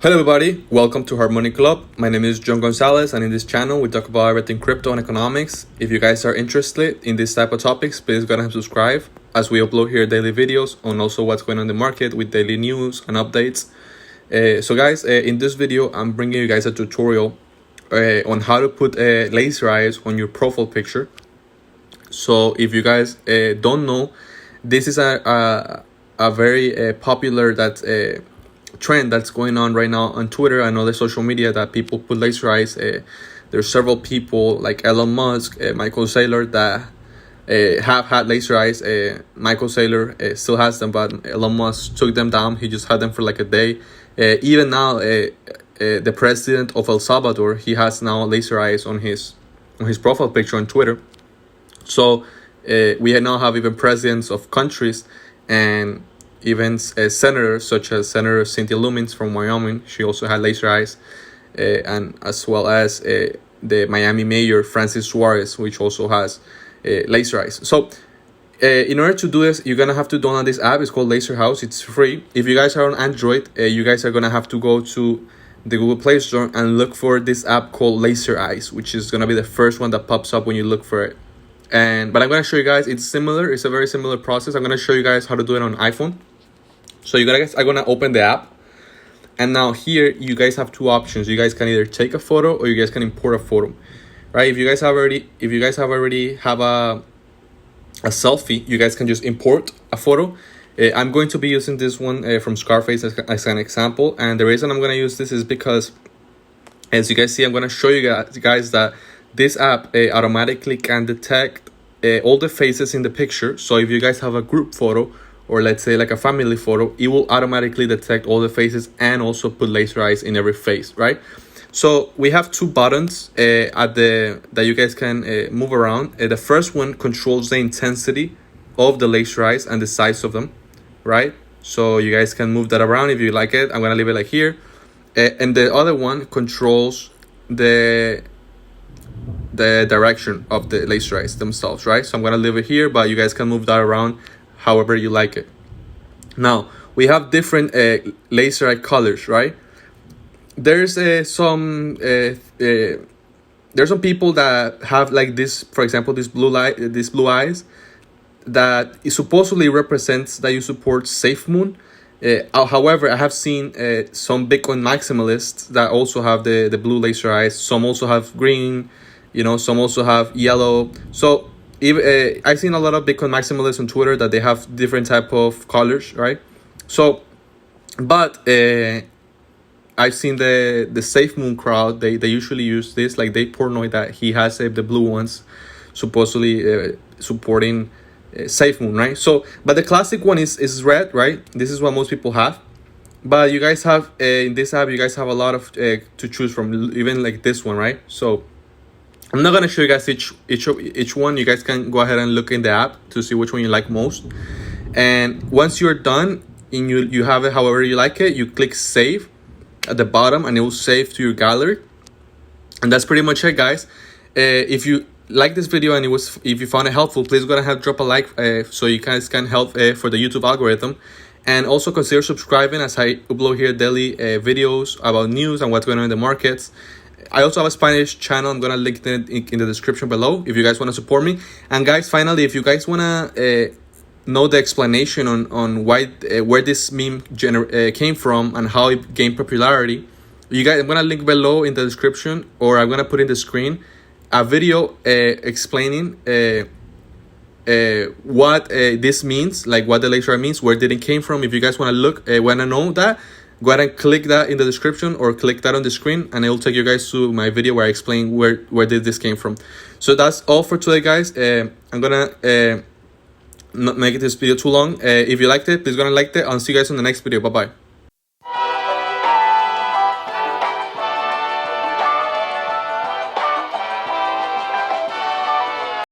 Hello everybody, welcome to Harmony Club. My name is John Gonzalez, and in this channel we talk about everything crypto and economics. If you guys are interested in this type of topics, please go ahead and subscribe, as we upload here daily videos on also what's going on in the market with daily news and updates. So guys, in this video I'm bringing you guys a tutorial on how to put laser eyes on your profile picture. So if you guys don't know, this is a very popular trend that's going on right now on Twitter and other social media, that people put laser eyes. There's several people like Elon Musk, Michael Saylor, that have had laser eyes. Michael Saylor still has them, but Elon Musk took them down. He just had them for like a day. Even now, the president of El Salvador, he has now laser eyes on his profile picture on Twitter. So we now have even presidents of countries and even senators, such as Senator Cynthia Lummis from Wyoming. She also had laser eyes, and as well as the Miami mayor Francis Suarez, which also has laser eyes. So in order to do this, you're gonna have to download this app. It's called Laser House. It's free. If you guys are on Android, you guys are gonna have to go to the Google Play Store and look for this app called Laser Eyes, which is gonna be the first one that pops up when you look for it. But I'm gonna show you guys. It's similar. It's a very similar process. I'm gonna show you guys how to do it on iPhone. So you guys are gonna open the app, and now here you guys have two options. You guys can either take a photo or you guys can import a photo, right? If you guys have already have a selfie, you guys can just import a photo. I'm going to be using this one from Scarface as an example, and the reason I'm gonna use this is because, as you guys see, I'm gonna show you guys that this app automatically can detect all the faces in the picture. So if you guys have a group photo, or let's say like a family photo, it will automatically detect all the faces and also put laser eyes in every face, right? So we have two buttons that you guys can move around. The first one controls the intensity of the laser eyes and the size of them, right? So you guys can move that around if you like it. I'm gonna leave it like here. And the other one controls the direction of the laser eyes themselves, right? So I'm gonna leave it here, but you guys can move that around however you like it. Now we have different laser eye colors, right? There's some people that have like this, for example, these blue eyes that it supposedly represents that you support SafeMoon. However, I have seen some Bitcoin maximalists that also have the blue laser eyes. Some also have green, some also have yellow. So I've seen a lot of Bitcoin maximalists on Twitter that they have different type of colors, right? So, but I've seen the SafeMoon crowd. They usually use this, like they portray that he has the blue ones, supposedly supporting SafeMoon, right? So, but the classic one is red, right? This is what most people have. But you guys have in this app, you guys have a lot of to choose from, even like this one, right? So I'm not gonna show you guys each one. You guys can go ahead and look in the app to see which one you like most. And once you're done and you have it however you like it, you click save at the bottom and it will save to your gallery. And that's pretty much it, guys. If you like this video and if you found it helpful, please go ahead and drop a like so you guys can help for the YouTube algorithm. And also consider subscribing, as I upload here daily videos about news and what's going on in the markets. I also have a Spanish channel. I'm gonna link it in the description below if you guys want to support me. And guys, finally, if you guys wanna know the explanation on why where this meme came from and how it gained popularity, I'm gonna link below in the description, or I'm gonna put in the screen a video explaining what this means, like what the laser eye means, where did it came from. If you guys wanna know that, go ahead and click that in the description or click that on the screen, and it will take you guys to my video where I explain where did this came from. So that's all for today, guys. I'm gonna not make this video too long. If you liked it, please go and like it. I'll see you guys on the next video. Bye bye.